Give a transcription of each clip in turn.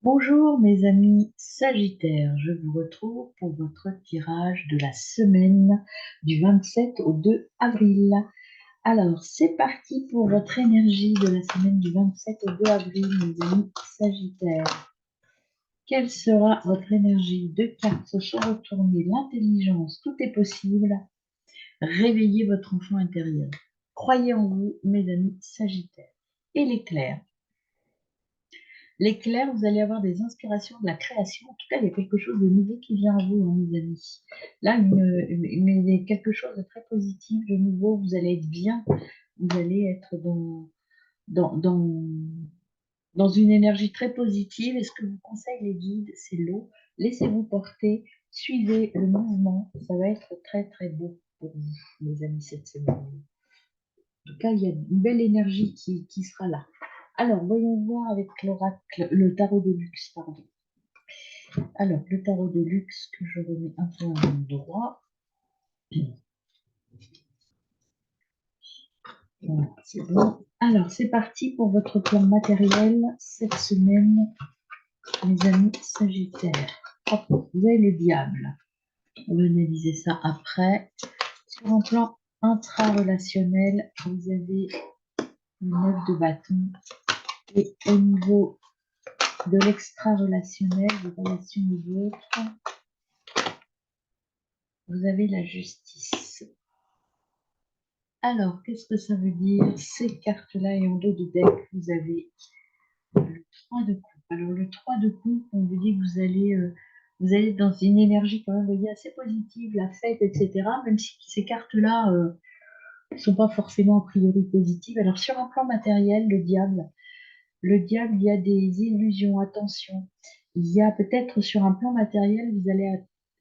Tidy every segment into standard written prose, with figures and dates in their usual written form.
Bonjour mes amis Sagittaires, je vous retrouve pour votre tirage de la semaine du 27 au 2 avril. Alors, c'est parti pour votre énergie de la semaine du 27 au 2 avril, mes amis Sagittaires. Quelle sera votre énergie? Deux cartes se sont retournées, l'intelligence, tout est possible. Réveillez votre enfant intérieur. Croyez en vous, mes amis Sagittaires. Et l'éclair. L'éclair, vous allez avoir des inspirations de la création. En tout cas, il y a quelque chose de nouveau qui vient à vous, hein, mes amis. Là, mais quelque chose de très positif, de nouveau. Vous allez être bien. Vous allez être dans, dans, dans une énergie très positive. Et ce que vous conseillent les guides, c'est l'eau. Laissez-vous porter. Suivez le mouvement. Ça va être très, très beau pour vous, mes amis, cette semaine. En tout cas, il y a une belle énergie qui sera là. Alors, voyons voir avec l'oracle, le tarot de luxe, pardon. Alors, le tarot de luxe que je remets un peu à l'endroit. Voilà, c'est bon. Alors, c'est parti pour votre plan matériel cette semaine, mes amis Sagittaires. Hop, vous avez le diable. On va analyser ça après. Sur un plan intra-relationnel, vous avez le 9 de bâton. Et au niveau de l'extra-relationnel, des relations aux autres, vous avez la justice. Alors, qu'est-ce que ça veut dire? Ces cartes-là et en dos de deck, vous avez le 3 de coupe. Alors, le 3 de coupe, on vous dit que vous allez être dans une énergie quand même, vous voyez, assez positive, la fête, etc. Même si ces cartes-là ne sont pas forcément a priori positives. Alors, sur un plan matériel, le diable, il y a des illusions, attention. Il y a peut-être sur un plan matériel, vous allez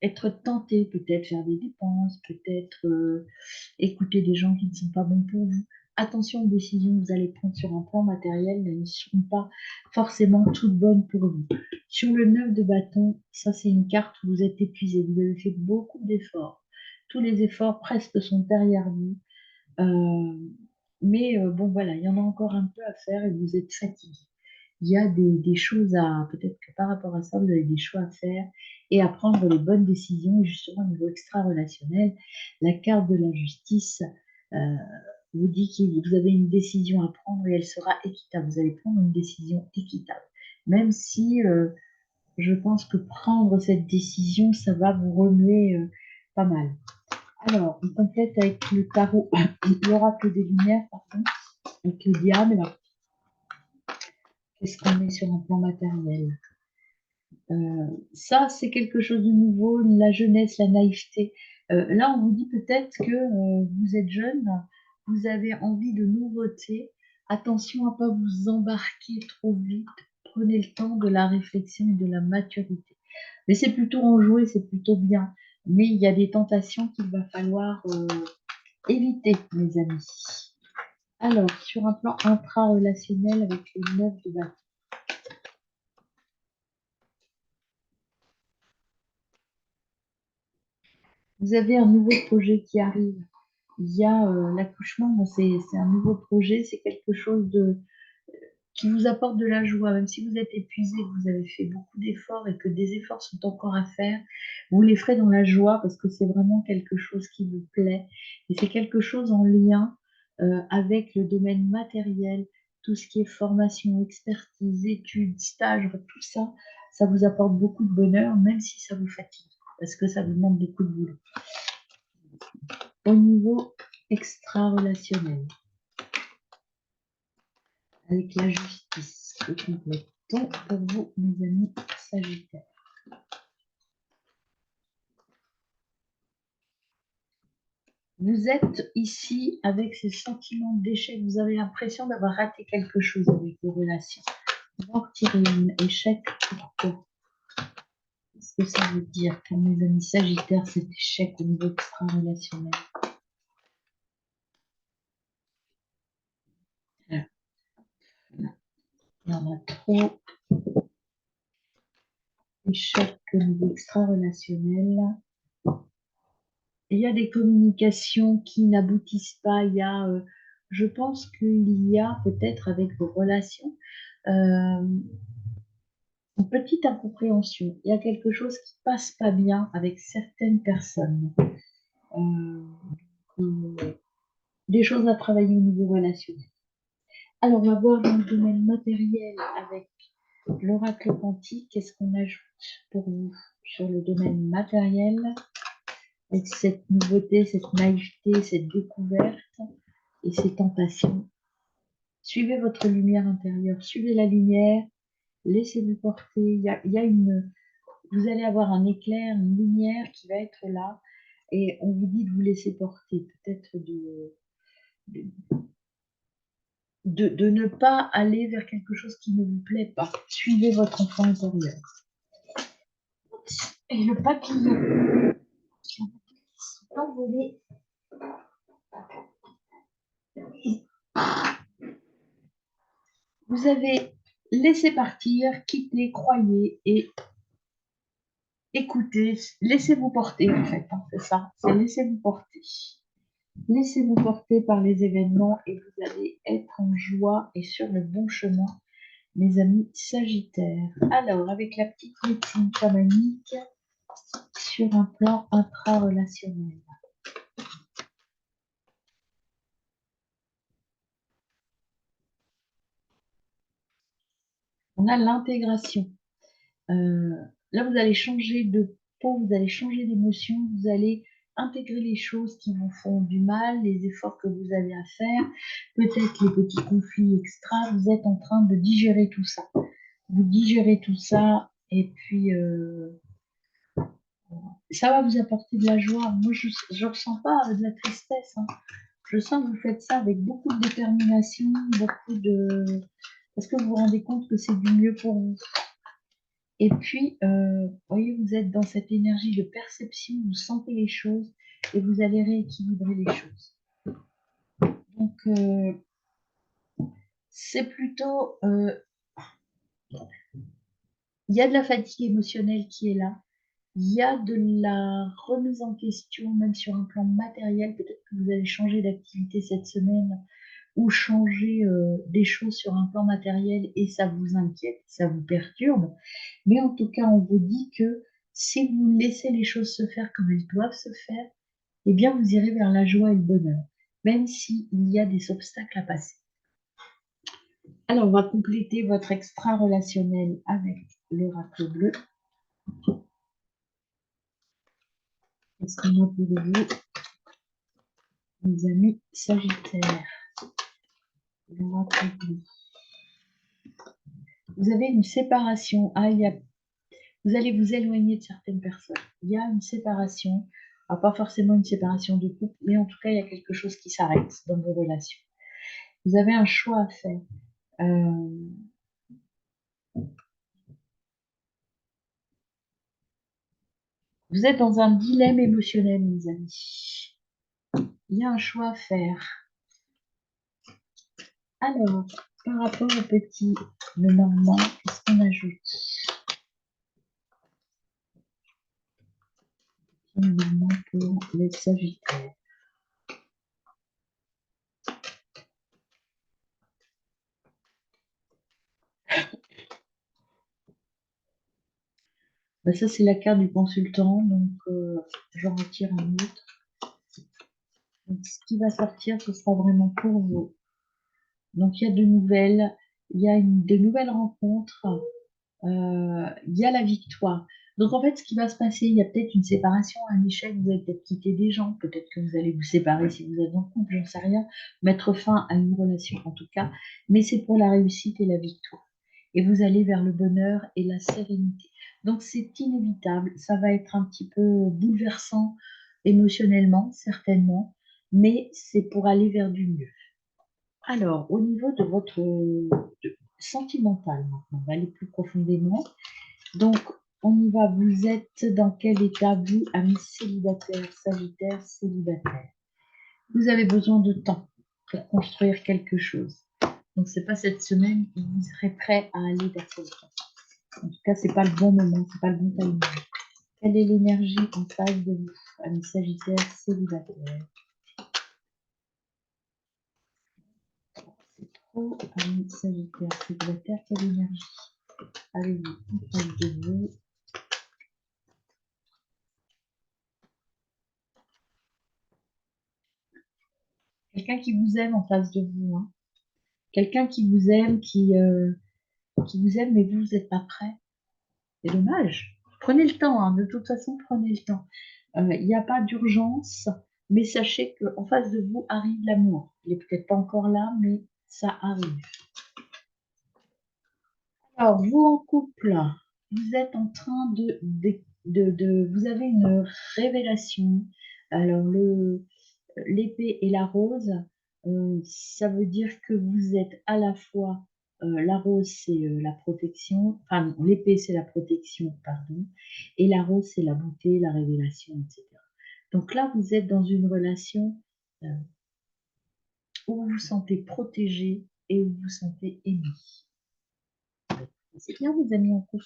être tenté, peut-être faire des dépenses, peut-être écouter des gens qui ne sont pas bons pour vous. Attention aux décisions que vous allez prendre sur un plan matériel, elles ne seront pas forcément toutes bonnes pour vous. Sur le 9 de bâton, ça c'est une carte où vous êtes épuisé, vous avez fait beaucoup d'efforts. Tous les efforts presque sont derrière vous. Euh, mais bon, voilà, il y en a encore un peu à faire et vous êtes fatigué. Il y a des choses à, peut-être que par rapport à ça, vous avez des choix à faire et à prendre les bonnes décisions. Et justement, au niveau extra-relationnel, la carte de la justice euh, vous dit que vous avez une décision à prendre et elle sera équitable. Vous allez prendre une décision équitable. Même si je pense que prendre cette décision, ça va vous remuer pas mal. Alors, on complète avec le tarot, l'oracle des lumières, pardon, avec le diable. Qu'est-ce qu'on met sur un plan matériel? Ça, c'est quelque chose de nouveau, la jeunesse, la naïveté. Là, on vous dit peut-être que vous êtes jeune, vous avez envie de nouveautés. Attention à ne pas vous embarquer trop vite. Prenez le temps de la réflexion et de la maturité. Mais c'est plutôt enjoué, c'est plutôt bien. Mais il y a des tentations qu'il va falloir éviter, mes amis. Alors, sur un plan intra-relationnel avec le 9 de bâton, vous avez un nouveau projet qui arrive. Il y a l'accouchement, bon, c'est un nouveau projet, c'est quelque chose qui vous apporte de la joie, même si vous êtes épuisé, que vous avez fait beaucoup d'efforts et que des efforts sont encore à faire, vous les ferez dans la joie parce que c'est vraiment quelque chose qui vous plaît et c'est quelque chose en lien avec le domaine matériel, tout ce qui est formation, expertise, études, stages, tout ça, ça vous apporte beaucoup de bonheur, même si ça vous fatigue parce que ça vous demande beaucoup de boulot. Au niveau extra-relationnel, avec la justice, que complète-t-on pour vous, mes amis Sagittaires? Vous êtes ici avec ces sentiments d'échec, vous avez l'impression d'avoir raté quelque chose avec vos relations. On va en retirer un échec. Pourquoi? Qu'est-ce que ça veut dire pour mes amis Sagittaires, cet échec au niveau extra-relationnel? Il y en a trop. Échec au niveau extra-relationnel. Il y a des communications qui n'aboutissent pas. Je pense qu'il y a peut-être avec vos relations, euh, Une petite incompréhension. Il y a quelque chose qui passe pas bien avec certaines personnes. Des choses à travailler au niveau relationnel. Alors, on va voir dans le domaine matériel avec l'oracle quantique. Qu'est-ce qu'on ajoute pour vous sur le domaine matériel avec cette nouveauté, cette naïveté, cette découverte et ces tentations? Suivez votre lumière intérieure, suivez la lumière, laissez-vous porter. Vous allez avoir un éclair, une lumière qui va être là, et on vous dit de vous laisser porter, peut-être de ne pas aller vers quelque chose qui ne vous plaît pas. Suivez votre enfant intérieur. Et le papillon qui s'est envolé. Vous avez laissé partir, quitté, croyez et écoutez. Laissez-vous porter, en fait. Hein, c'est ça, c'est laissez-vous porter. Laissez-vous porter par les événements et vous allez être en joie et sur le bon chemin, mes amis Sagittaires. Alors, avec la petite médecine chamanique sur un plan intra-relationnel. On a l'intégration. Là, vous allez changer de peau, vous allez changer d'émotion, vous allez intégrer les choses qui vous font du mal, les efforts que vous avez à faire, peut-être les petits conflits extra. Vous êtes en train de digérer tout ça. Vous digérez tout ça et puis ça va vous apporter de la joie. Moi, je ne ressens pas de la tristesse. Hein. Je sens que vous faites ça avec beaucoup de détermination, parce que vous vous rendez compte que c'est du mieux pour vous. Et puis, vous voyez, vous êtes dans cette énergie de perception, vous sentez les choses et vous allez rééquilibrer les choses. Donc, c'est plutôt... Il y a de la fatigue émotionnelle qui est là. Il y a de la remise en question, même sur un plan matériel. Peut-être que vous allez changer d'activité cette semaine ou changer des choses sur un plan matériel et ça vous inquiète, ça vous perturbe. Mais en tout cas, on vous dit que si vous laissez les choses se faire comme elles doivent se faire, eh bien, vous irez vers la joie et le bonheur, même s'il y a des obstacles à passer. Alors, on va compléter votre extra-relationnel avec l'oracle bleu. Qu'est-ce qu'on a pour vous, mes amis Sagittaires? L'oracle bleu. Vous avez une séparation. Vous allez vous éloigner de certaines personnes. Il y a une séparation. Alors, pas forcément une séparation de couple, mais en tout cas, il y a quelque chose qui s'arrête dans vos relations. Vous avez un choix à faire. Vous êtes dans un dilemme émotionnel, mes amis. Il y a un choix à faire. Alors, par rapport au petit, le normand, qu'est-ce qu'on ajoute? Le normand pour les Sagittaires. Ben, ça, c'est la carte du consultant, donc j'en retire un autre. Donc, ce qui va sortir, ce sera vraiment pour vous. Donc, il y a de nouvelles, il y a de nouvelles rencontres, il y a la victoire. Donc, en fait, ce qui va se passer, il y a peut-être une séparation, un échec, vous allez peut-être quitter des gens, peut-être que vous allez vous séparer si vous êtes en couple, j'en sais rien, mettre fin à une relation en tout cas, mais c'est pour la réussite et la victoire. Et vous allez vers le bonheur et la sérénité. Donc, c'est inévitable, ça va être un petit peu bouleversant émotionnellement, certainement, mais c'est pour aller vers du mieux. Alors, au niveau de votre sentimental, maintenant, on va aller plus profondément. Donc, on y va. Vous êtes dans quel état, vous, amis célibataires, Sagittaire, célibataire? Vous avez besoin de temps pour construire quelque chose. Donc, c'est pas cette semaine où vous serez prêt à aller vers ce temps. En tout cas, c'est pas le bon moment, c'est pas le bon timing. Quelle est l'énergie en face de vous, amis Sagittaire, célibataire? C'est trop, amis Sagittaire, célibataire, quelle énergie? avez-vous en face de vous? Quelqu'un qui vous aime en face de vous, hein. Quelqu'un qui vous aime, qui vous aime, mais vous n'êtes pas prêt. C'est dommage. Prenez le temps, hein. De toute façon, prenez le temps. Il n'y a pas d'urgence, mais sachez qu'en face de vous arrive l'amour. Il n'est peut-être pas encore là, mais ça arrive. Alors, vous en couple, vous êtes en train vous avez une révélation. Alors, l'épée et la rose, ça veut dire que vous êtes à la fois, la rose c'est la protection, enfin non, l'épée c'est la protection, pardon, et la rose c'est la beauté, la révélation, etc. Donc là, vous êtes dans une relation euh, où vous vous sentez protégé et où vous vous sentez aimé. C'est bien, mes amis en couple.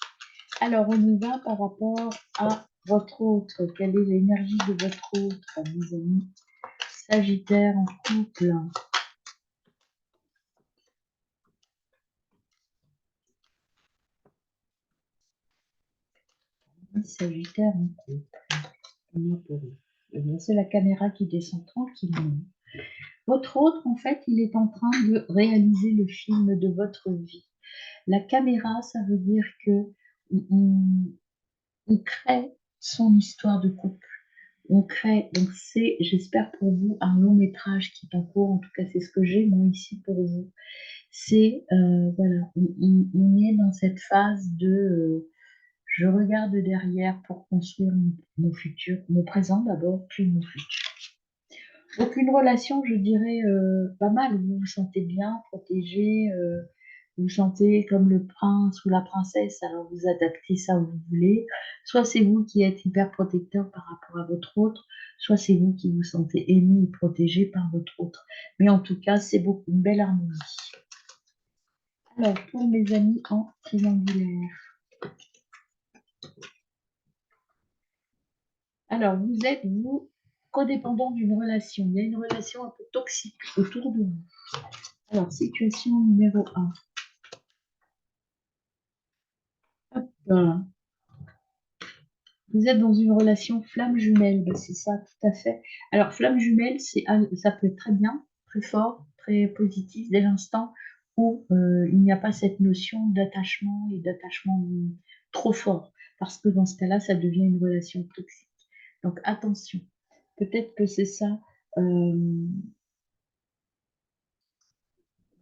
Alors, on y va par rapport à votre autre. Quelle est l'énergie de votre autre, mes amis Sagittaire en couple. Sagittaire en couple. C'est la caméra qui descend tranquillement. Votre autre, en fait, il est en train de réaliser le film de votre vie. La caméra, ça veut dire que on crée son histoire de couple. On crée, donc c'est, j'espère pour vous, un long métrage qui est en cours. En tout cas, c'est ce que j'ai moi ici pour vous. C'est, voilà, on est dans cette phase de je regarde derrière pour construire mon futur, mon présent d'abord, puis mon futur. Donc une relation, je dirais, pas mal. Vous vous sentez bien, protégé, vous vous sentez comme le prince ou la princesse, alors vous adaptez ça où vous voulez. Soit c'est vous qui êtes hyper protecteur par rapport à votre autre, soit c'est vous qui vous sentez aimé et protégé par votre autre. Mais en tout cas, c'est beaucoup une belle harmonie. Alors, pour mes amis en triangulaire. Alors, vous êtes, vous, codépendant d'une relation. Il y a une relation un peu toxique autour de vous. Alors, situation numéro 1. Hop, voilà. Vous êtes dans une relation flamme jumelle, ben, c'est ça, tout à fait. Alors, flamme jumelle, ça peut être très bien, très fort, très positif dès l'instant où il n'y a pas cette notion d'attachement et d'attachement trop fort. Parce que dans ce cas-là, ça devient une relation toxique. Donc, attention. Peut-être que c'est ça. Il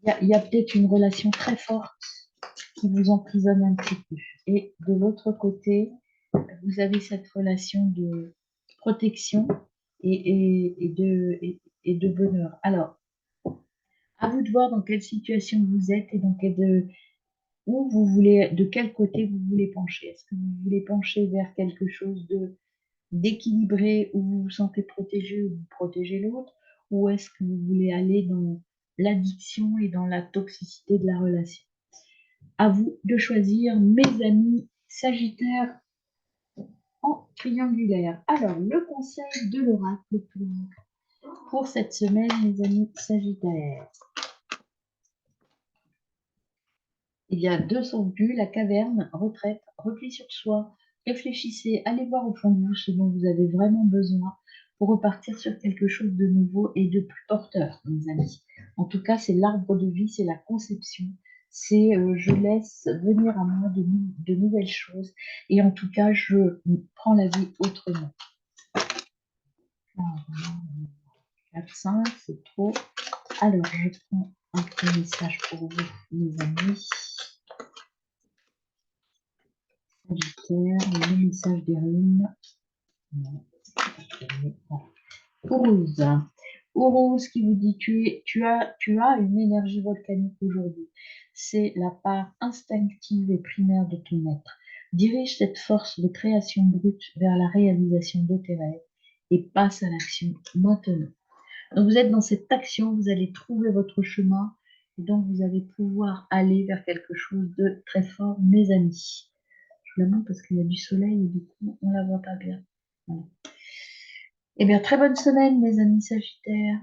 y a peut-être une relation très forte qui vous emprisonne un petit peu. Et de l'autre côté, vous avez cette relation de protection et de bonheur. Alors, à vous de voir dans quelle situation vous êtes et où vous voulez, de quel côté vous voulez pencher. Est-ce que vous voulez pencher vers quelque chose d'équilibré où vous vous sentez protégé ou vous protégez l'autre, ou est-ce que vous voulez aller dans l'addiction et dans la toxicité de la relation? À vous de choisir, mes amis Sagittaire en triangulaire. Alors, le conseil de l'oracle pour cette semaine, mes amis Sagittaire. Il y a deux sont venus, la caverne, retraite, repli sur soi. Réfléchissez, allez voir au fond de vous ce dont vous avez vraiment besoin pour repartir sur quelque chose de nouveau et de plus porteur, mes amis. En tout cas, c'est l'arbre de vie, c'est la conception. C'est je laisse venir à moi de nouvelles choses. Et en tout cas, je prends la vie autrement. 4, 5, c'est trop. Alors, je prends un petit message pour vous, mes amis. Sagittaire, le message des runes. Ourouz. Ourouz qui vous dit tu as une énergie volcanique aujourd'hui. C'est la part instinctive et primaire de ton être. Dirige cette force de création brute vers la réalisation de tes rêves et passe à l'action maintenant. Donc vous êtes dans cette action, vous allez trouver votre chemin et donc vous allez pouvoir aller vers quelque chose de très fort, mes amis. Je la montre parce qu'il y a du soleil et du coup on la voit pas bien. Voilà. Eh bien, très bonne semaine, mes amis Sagittaires.